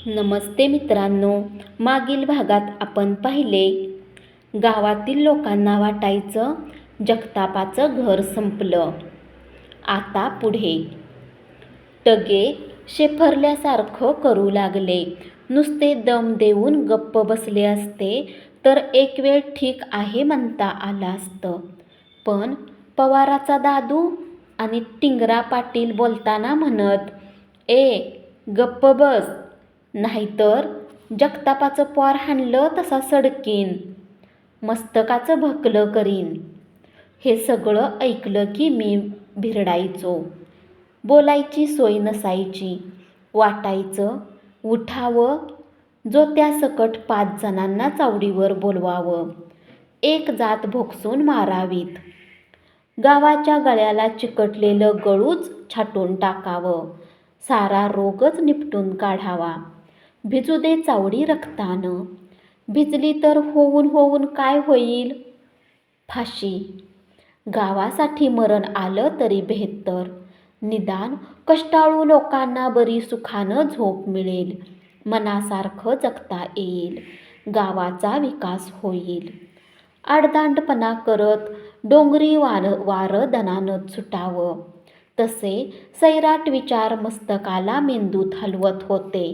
नमस्ते मित्रांनो. मागील भागात आपण पाहिले, गावातील लोकांना वाटायचं जगतापाचं घर संपलं. आता पुढे टगे शेफरल्यासारखं करू लागले. नुसते दम देऊन गप्प बसले असते तर एक वेळ ठीक आहे म्हणता आलं असतं. पण पवाराचा दादू आणि टिंगरा पाटील बोलताना म्हणत, गप्प बस, नाहीतर जगतापाचं पोर हाणलं तसा सडकीन, मस्तकाचं भकलं करीन. हे सगळं ऐकलं की मी भिरडायचो. बोलायची सोय नसायची. वाटायचं उठावं, जो त्या सकट 5 जणांना चावडीवर बोलवावं, एक जात भोगसून मारावीत. गावाच्या गळ्याला चिकटलेलं गळूच छाटून टाकावं, सारा रोगच निपटून काढावा. भिजू दे चावडी रक्तानं, भिजली तर होऊन होऊन काय होईल? फाशी. गावासाठी मरण आलं तरी बेहत्तर. निदान कष्टाळू लोकांना बरी सुखानं झोप मिळेल, मनासारखं जगता येईल, गावाचा विकास होईल. आडदांडपणा करत डोंगरी वारं दणानत सुटावं, तसे सैराट विचार मस्तकाला मेंदूत हलवत होते.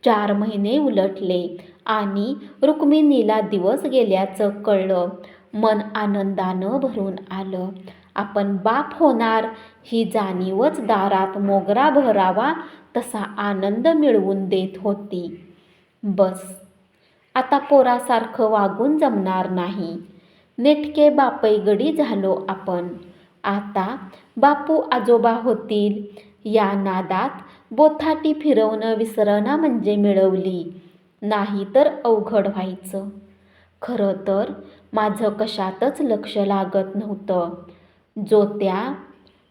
4 महिने उलटले आणि रुक्मिणीला दिवस गेल्याचं कळलं. मन आनंदानं भरून आलं. आपण बाप होणार ही जाणीवच दारात मोगरा बहरावा तसा आनंद मिळवून देत होती. बस, आता पोरासारखं वागून जमणार नाही. नेटके बापैगडी झालो आपण. आता बापू आजोबा होतील या नादात बोथाटी फिरवणं विसरणं म्हणजे मिळवली, नाही तर अवघड व्हायचं. खरं तर माझं कशातच लक्ष लागत नव्हतं. जो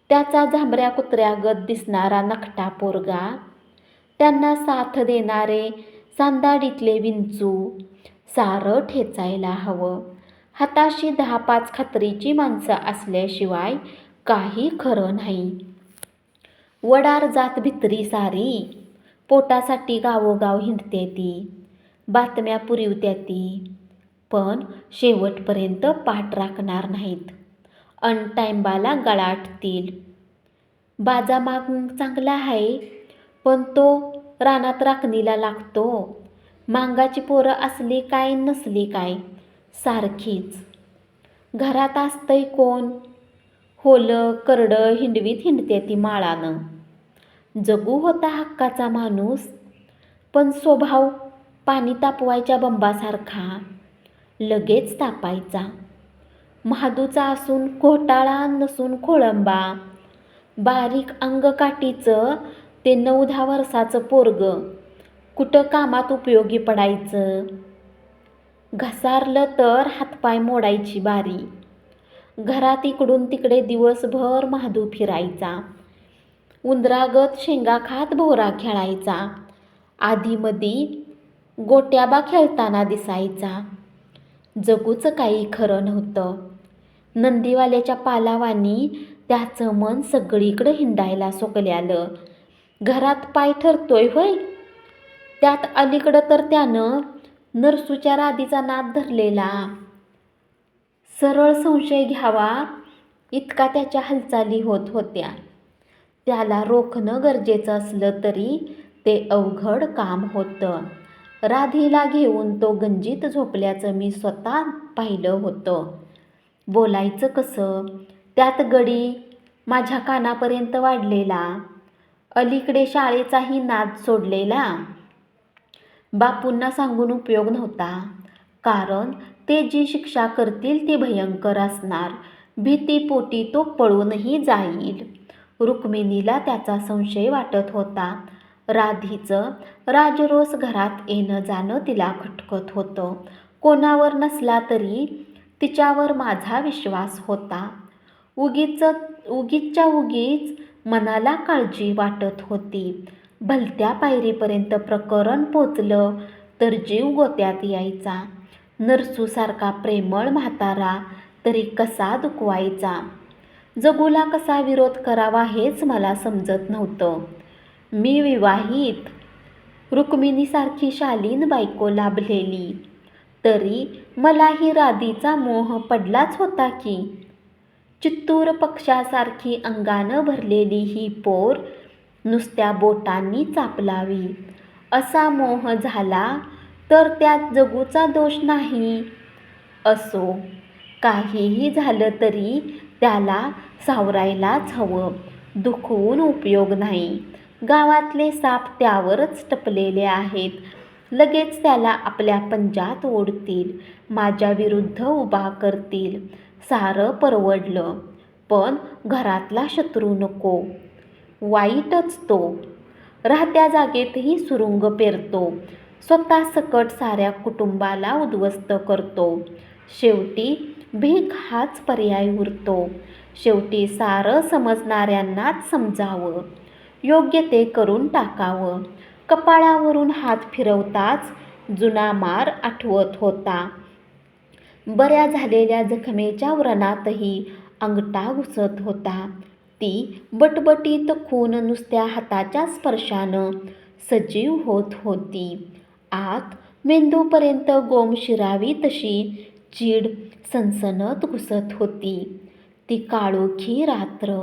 त्याचा झांबऱ्या कुत्र्यागत दिसणारा नकटा पोरगा, त्यांना साथ देणारे सांदाडीतले विंचू, सारं ठेचायला हवं. हाताशी 10-5 खात्रीची माणसं असल्याशिवाय काही खरं नाही. वडार जात भित्री सारी, पोटासाठी गावोगाव हिंडते ती, बातम्या पुरवत्या ती, पण शेवटपर्यंत पाठ राखणार नाहीत. टाइमबाला गळाटतील. बाजामाग चांगला आहे, पण तो रानात राखणीला लागतो. मांगाची पोरं असली काय नसली काय, सारखीच. घरात असतंय कोण? होलं करडं हिंडवीत हिंडते ती माळानं. जगू होता हक्काचा माणूस, पण स्वभाव पाणी तापवायच्या बंबासारखा, लगेच तापायचा. महादूचा असून घोटाळा नसून खोळंबा, बारीक अंगकाठीचं ते 9-10 वर्षाचं पोरगं कुठं कामात उपयोगी पडायचं? घसारलं तर हातपाय मोडायची बारी. घरात इकडून तिकडे दिवसभर महादू फिरायचा. उंदरागत शेंगा खात भोवरा खेळायचा. आधीमधी गोट्याबा खेळताना दिसायचा. जगूच काही खरं नव्हतं. नंदीवाल्याच्या पालावानी त्याचं मन सगळीकडं हिंडायला सोकल्यालं. घरात पाय ठरतोय होय, त्यात अलीकडं तर त्यानं नरसूच्या राधीचा नाद धरलेला. सरळ संशय घ्यावा इतका त्याच्या हालचाली होत होत्या. त्याला रोखणं गरजेचं असलं तरी ते अवघड काम होतं. राधीला घेऊन तो गंजीत झोपल्याचं मी स्वतः पाहिलं होतं. बोलायचं कसं, त्यात गडी माझ्या कानापर्यंत वाढलेला. अलीकडे शाळेचाही नाद सोडलेला. बापूंना सांगून उपयोग नव्हता, कारण ते जी शिक्षा करतील ती भयंकर असणार. भीतीपोटी तो पळूनही जाईल. रुक्मिणीला त्याचा संशय वाटत होता. राधीचं राजरोस घरात येणं जाणं तिला खटकत होतं. कोणावर नसला तरी तिच्यावर माझा विश्वास होता. उगीचच्या उगीच मनाला काळजी वाटत होती. भलत्या पायरीपर्यंत प्रकरण पोचलं तर जीव गोत्यात यायचा. नरसूसारखा प्रेमळ म्हातारा तरी कसा दुखवायचा? जगूला कसा विरोध करावा हेच मला समजत नव्हतं. मी विवाहित, रुक्मिणीसारखी शालीन बायको लाभलेली, तरी मलाही राधीचा मोह पडलाच होता की. चित्तूर पक्षासारखी अंगानं भरलेली ही पोर नुसत्या बोटांनी चापलावी असा मोह झाला तर त्यात जगूचा दोष नाही. असो, काहीही झालं तरी त्याला सावरायलाच हवं. दुखवून उपयोग नाही. गावातले साप त्यावरच टपलेले आहेत. लगेच त्याला आपल्या पंजात ओढतील, माझ्या विरुद्ध उभा करतील. सारं परवडलं, पण घरातला शत्रू नको. वाईटच तो. राहत्या जागेतही सुरुंग पेरतो. स्वतः सकट साऱ्या कुटुंबाला उद्ध्वस्त करतो. शेवटी भीक हाच पर्याय उरतो. शेवटी सारं समजणाऱ्यांनाच समजावं, योग्य ते करून टाकावं. कपाळावरून हात फिरवताच जुना मार आठवत होता. बऱ्या झालेल्या जखमेच्या व्रणातही अंगठा घुसत होता. ती बटबटीत खून नुसत्या हाताच्या स्पर्शानं सजीव होत होती. आत मेंदूपर्यंत गोम शिरावी तशी चीड सनसनत घुसत होती. ती काळोखी रात्र,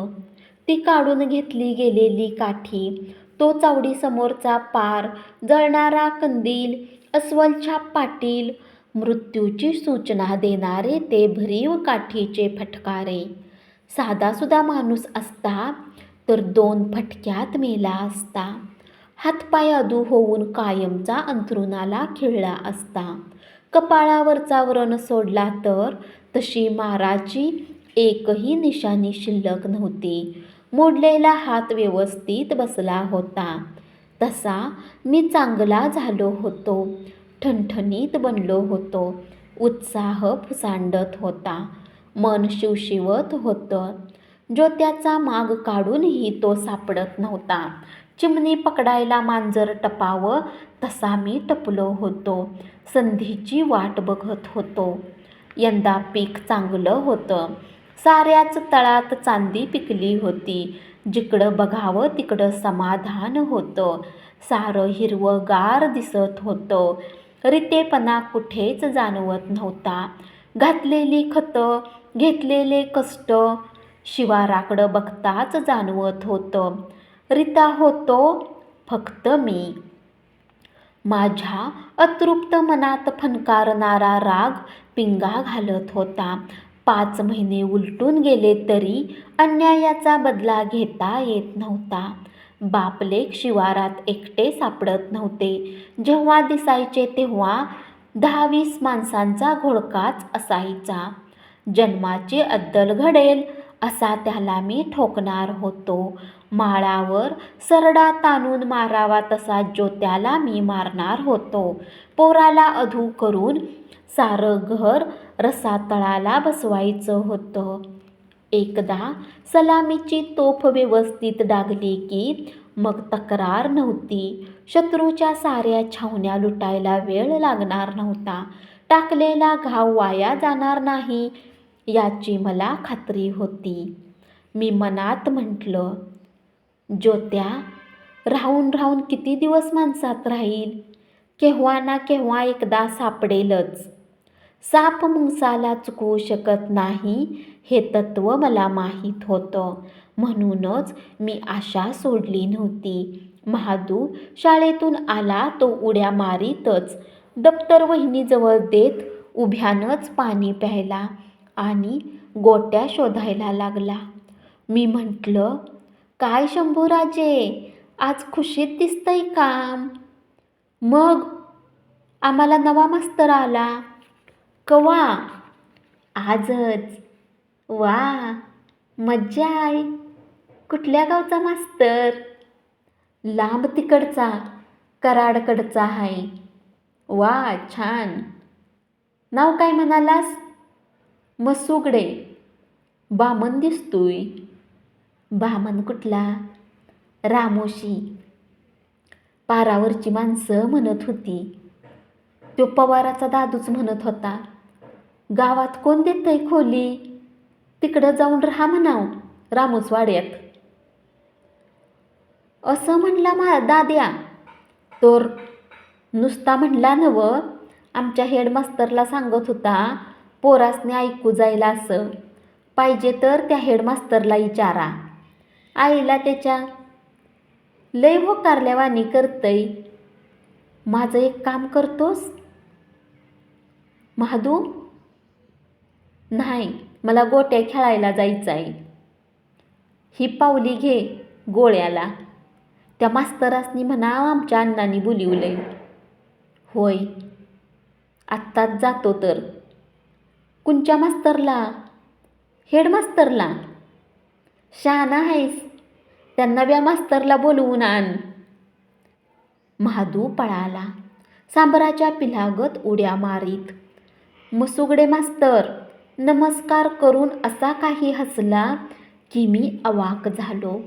ती काढून घेतली गेलेली काठी, तो चावडीसमोरचा पार, जळणारा कंदील, अस्वलछाप पाटील, मृत्यूची सूचना देणारे ते भरीव काठीचे फटकारे. साधासुधा माणूस असता तर 2 फटक्यात मेला असता. हातपाय अधू होऊन कायमचा अंथरुणाला खिळला असता. कपाळावरचा व्रण सोडला तर तशी माराची एकही निशाणी शिल्लक नव्हती. मोडलेला हात व्यवस्थित बसला होता. तसा मी चांगला झालो होतो. ठणठणीत बनलो होतो. उत्साह फुसांडत होता. मन शिवशिवत होतं. ज्योत्याचा माग काढूनही तो सापडत नव्हता. चिमणी पकडायला मांजर टपावं तसा मी टपलो होतो. संधीची वाट बघत होतो. यंदा पीक चांगलं होतं. साऱ्याच तळात चांदी पिकली होती. जिकडं बघावं तिकडं समाधान होतं. सारं हिरवंगार दिसत होतं. रितेपणा कुठेच जाणवत नव्हता. घातलेली खतं, घेतलेले कष्ट शिवाराकडं बघताच जाणवत होतं. रिता होतो फक्त मी. माझ्या अतृप्त मनात फणकारणारा राग पिंगा घालत होता. 5 महिने उलटून गेले तरी अन्यायाचा बदला घेता येत नव्हता. बापलेक शिवारात एकटे सापडत नव्हते. जेव्हा दिसायचे तेव्हा 10-20 माणसांचा घोळकाच असायचा. जन्माची अद्दल घडेल असा त्याला मी ठोकणार होतो. माळावर सरडा ताणून मारावा तसा ज्योत्याला मी मारणार होतो. पोराला अधू करून सारं घर रसातळाला बसवायचं होतं. एकदा सलामीची तोफ व्यवस्थित डागली की मग तक्रार नव्हती. शत्रूच्या साऱ्या छावण्या लुटायला वेळ लागणार नव्हता. टाकलेला घाव वाया जाणार नाही याची मला खात्री होती. मी मनात म्हटलं, ज्योत्या राहून राहून किती दिवस माणसात राहील? केव्हा ना केव्हा एकदा सापडेलच. साप मुंगसाला चुकवू शकत नाही हे तत्त्व मला माहीत होतं. म्हणूनच मी आशा सोडली नव्हती. महादू शाळेतून आला तो उड्या मारीतच दप्तर वहिनीजवळ देत उभ्यानंच पाणी प्यायला आणि गोट्या शोधायला लागला. मी म्हटलं, काय शंभूराजे, आज खुशीत दिसतंय काम? मग आम्हाला नवा मास्तर आला. कवा? आजच. वा, मज्जा आहे. कुठल्या गावचा मास्तर? लांब तिकडचा, कराडकडचा आहे. वा, छान. नाव काय म्हणालास? मसुगडे. बामण दिसतोय. बामण कुठला? रामोशी. पारावरची माणसं म्हणत होती. तो पवाराचा दादूच म्हणत होता. गावात कोण देतंय खोली? तिकडं जाऊन राहा म्हणाव रामोसवाड्यात. असं म्हणला दाद्या. तर नुसता म्हणला नवं, आमच्या हेडमास्तरला सांगत होता पोरासने ऐकू जायला असं. पाहिजे तर त्या हेडमास्तरला विचारा. आईला त्याच्या लय होकारल्यावानी करतय. माझं एक काम करतोस महादू? नाही, मला गोट्या खेळायला जायचं आहे. ही पावली घे गोळ्याला. त्या मास्तरासनी म्हणा आमच्या अण्णांनी बोलिवलंय. होय, आत्ताच जातो तर. कुणच्या मास्तरला? हेडमास्तरला? शहाणा आहेस, त्या नव्या मास्तरला बोलवून आण. महादू पळाला, सांबराच्या पिलागत उड्या मारीत. मसुगडे मास्तर नमस्कार करून असा काही हसला की मी अवाक झालो.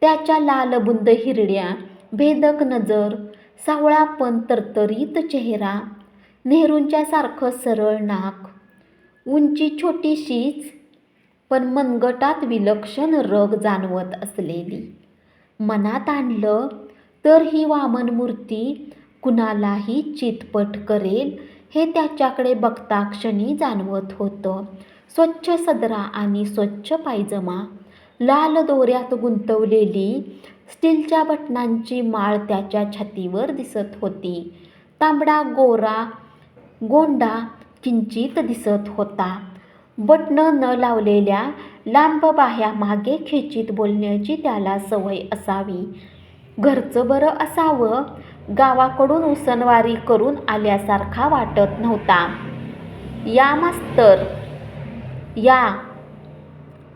त्याच्या लालबुंद हिरड्या, भेदक नजर, सावळा पण तरतरीत चेहरा, नेहरूंच्या सारखं सरळ नाक, उंची छोटीशीच पण मनगटात विलक्षण रग जाणवत असलेली. मनात आणलं तर ही वामन मूर्ती कुणालाही चितपट करेल हे त्याच्याकडे बघता क्षणी जाणवत होतं. स्वच्छ सदरा आणि स्वच्छ पायजमा, लाल दोऱ्यात गुंतवलेली स्टीलच्या बटनांची माळ त्याच्या छातीवर दिसत होती. तांबडा गोरा गोंडा किंचित दिसत होता. बटणं न लावलेल्या लांब बाह्या मागे खेचीत बोलण्याची त्याला सवय असावी. घरचं बरं असावं, गावाकडून उसनवारी करून आल्यासारखा वाटत नव्हता. या मास्तर या.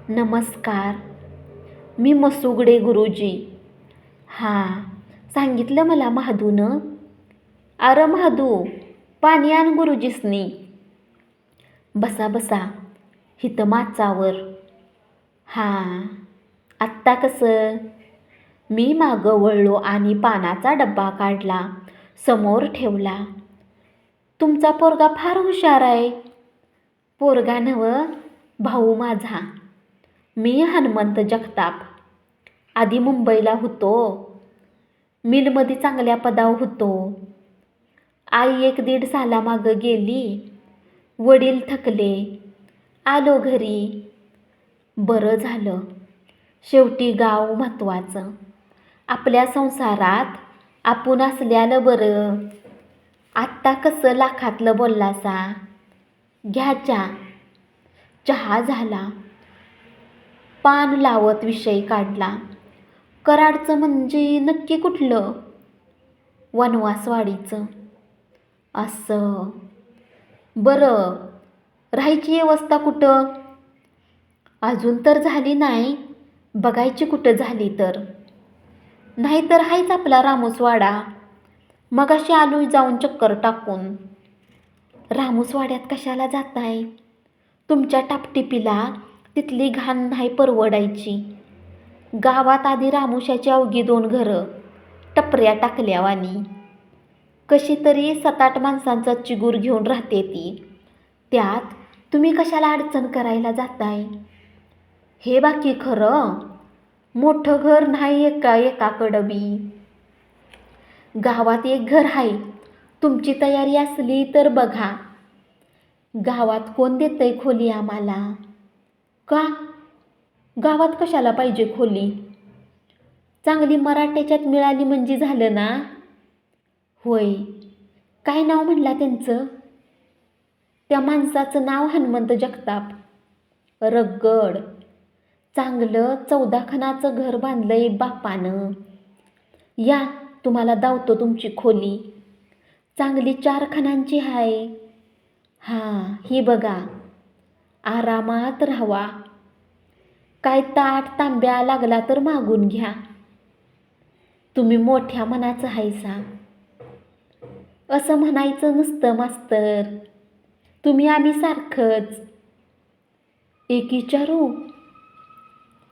नमस्कार, मी मसुगडे गुरुजी. हां, सांगितलं मला महादूनं. अरे महादू, पाणी आण गुरुजीसनी. बसा बसा, हिथं माचावर. हां, आत्ता कसं? मी मागं वळलो आणि पानाचा डब्बा काढला, समोर ठेवला. तुमचा पोरगा फार हुशार आहे. पोरगा नवं, भाऊ माझा. मी हनुमंत जगताप. आधी मुंबईला होतो, मिलमध्ये चांगल्या पदावर होतो. आई 1-1.5 सालामागं गेली. वडील थकले, आलो घरी. बरं झालं, शेवटी गाव महत्त्वाचं. आपल्या संसारात आपण असल्यालं बरं. आत्ता कसं लाखातलं बोललासा. घ्या चहा. चहा झाला. पान लावत विषय काढला. कराडचं म्हणजे नक्की कुठलं? वनवासवाडीचं. असं, बरं, राहायची व्यवस्था कुठं? अजून तर झाली नाही, बघायची कुठं झाली तर. नाहीतर हायच आपला रामूसवाडा. मगाशी आलोय जाऊन चक्कर टाकून. रामूसवाड्यात कशाला जाताय? तुमच्या टापटिपीला तिथली घाण नाही परवडायची. गावात आधी रामुशाची अवघी 2 घरं टपऱ्या टाकल्यावानी. कशी तरी 7-8 माणसांचा चिगूर घेऊन राहते ती. त्यात तुम्ही कशाला अडचण करायला जाताय? हे बाकी खरं, मोठं घर नाही एकाकडं बी. गावात एक घर आहे. तुमची तयारी असली तर बघा. गावात कोण देतंय खोली आम्हाला? का? गावात कशाला पाहिजे खोली? चांगली मराठ्याच्यात मिळाली म्हणजे झालं ना. होय, काय नाव म्हणला त्यांचं? त्या माणसाचं नाव हनुमंत जगताप. रगड. चांगलं 14 खणाचं घर बांधलंय बापानं. या, तुम्हाला दावतो तुमची खोली. चांगली 4 खणांची आहे. हां, ही बघा. आरामात राहावा. काय ताट तांब्या लागला तर मागून घ्या. तुम्ही मोठ्या मनाचं हायसा. असं म्हणायचं नसतं मास्तर. तुम्ही आम्ही सारखंच. एक विचारू?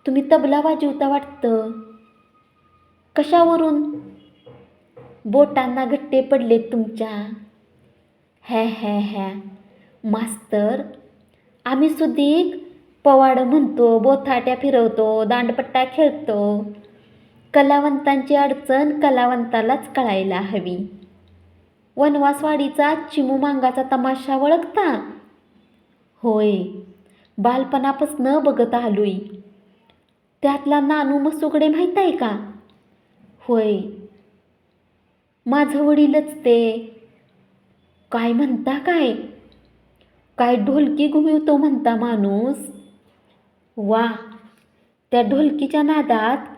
तुम्ही तबला वाजवता वाटतं. कशावरून? बोटांना गट्टे पडलेत तुमच्या. हॅ मास्तर, आम्ही सुधीक पवाड म्हणतो, बोथाट्या फिरवतो, दांडपट्टा खेळतो. कलावंतांची अडचण कलावंतालाच कळायला हवी. वनवासवाडीचा चिमूमांगाचा तमाशा ओळखता? होय, बालपणापासनं बघत आलोय. त्यातला नानू मसुगडे माहीत आहे का? होय, माझं वडीलच ते. काय म्हणता काय? काय ढोलकी घुमिवतो म्हणता माणूस. वा, त्या ढोलकीच्या नादात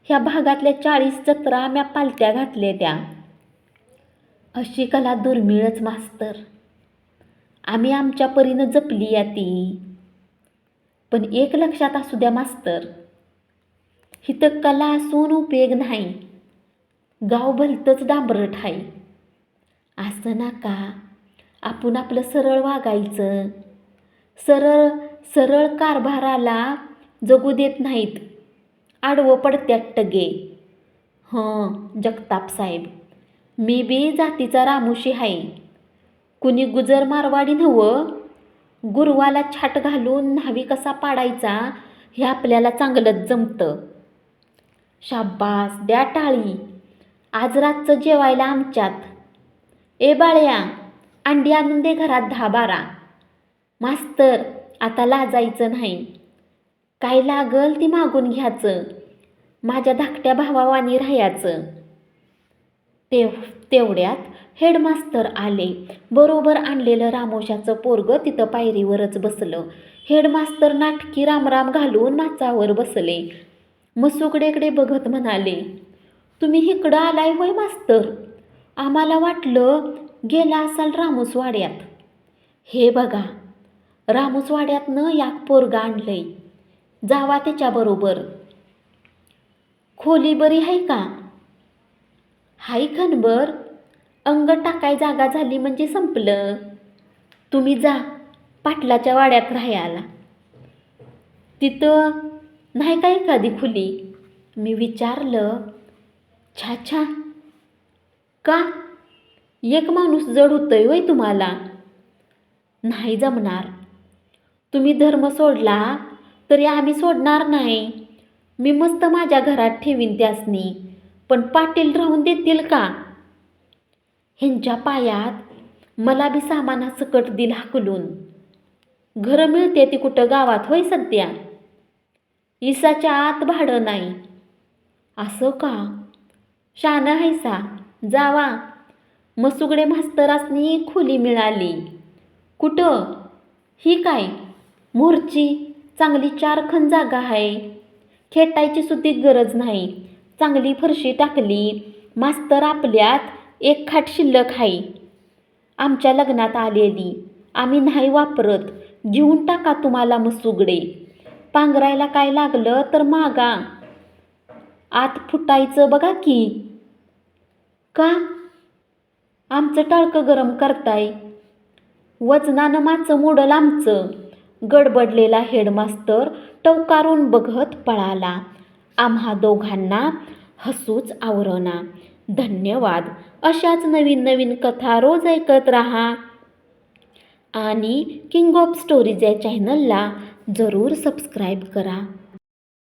ह्या भागातल्या 40 जत्रा म्या पालत्या घातल्या त्या. अशी कला दुर्मिळच मास्तर. आम्ही आमच्या परीनं जपली या ती. पण एक लक्षात असू द्या मास्तर, हिथं कला असून उपयोग नाही. गाव भलतंच डांबरट आहे. असं नका, आपण आपलं सरळ वागायचं. सरळ सरळ कारभाराला जगू देत नाहीत, आडवं पडत्यात टगे. जगताप साहेब, मी बी जातीचा रामुशी आहे. कुणी गुजर मारवाडी नव्हं. गुरवाला छाट घालून न्हावी कसा पाडायचा हे आपल्याला चांगलंच जमतं. शाब्बास, द्या टाळी. आज रातचं जेवायला आमच्यात. ए बाळ्या, अंडी आणून दे घरात 10-12. मास्तर, आता लाजायचं नाही. काय लागल ती मागून घ्यायचं. माझ्या धाकट्या भावावानी राहायचं. तेवढ्यात हेडमास्तर आले. बरोबर आणलेलं रामोशाचं पोरगं तिथं पायरीवरच बसलं. हेडमास्तर नाटकी रामराम घालून माचावर बसले. मसुगडेकडे बघत म्हणाले, तुम्ही इकडं आलाय होय मास्तर? आम्हाला वाटलं गेला असाल रामूसवाड्यात. हे बघा, रामूसवाड्यातनं याक पोरगं आणलंय. जावा त्याच्याबरोबर. खोली बरी आहे का? हाय खनबर. अंग टाकाय जागा झाली म्हणजे संपलं. तुम्ही जा पाटलाच्या वाड्यात राहायला. तिथं नाही का एखादी खुली? मी विचारलं. छा, का? एक माणूस जड होतोय होय तुम्हाला? नाही जमणार. तुम्ही धर्म सोडला तरी आम्ही सोडणार नाही. मी मस्त माझ्या घरात ठेवीन त्यासनी. पण पाटील राहून देतील का? ह्यांच्या पायात मला बी सामानासकट दिल हाकलून. घरं मिळते ती कुठं गावात होय सध्या? इसाच्या आत भाडं नाही. असं का? शाना हैसा. जावा. मसुगडे मास्तरासनी खोली मिळाली. कुठं? ही काय? मोरची चांगली 4 खण जागा आहे. खेटायची सुद्धा गरज नाही. चांगली फरशी टाकली. मास्तर आपल्यात 1 खाट शिल्लक आहे. आमच्या लग्नात आलेली. आम्ही नाही वापरत. घेऊन टाका तुम्हाला मसुगडे. पांघरायला काय लागलं तर मागा. आत फुटायचं बघा की. का? आमचं टाळकं गरम करताय. वजनानं माचं मोडल आमचं. गडबडलेला हेडमास्तर टवकारून बघत पळाला. आम्हा दोघांना हसूच आवरना. धन्यवाद. अशाच नवीन कथा रोज ऐकत राहा आणि किंग ऑफ स्टोरीज या चॅनलला जरूर सबस्क्राईब करा.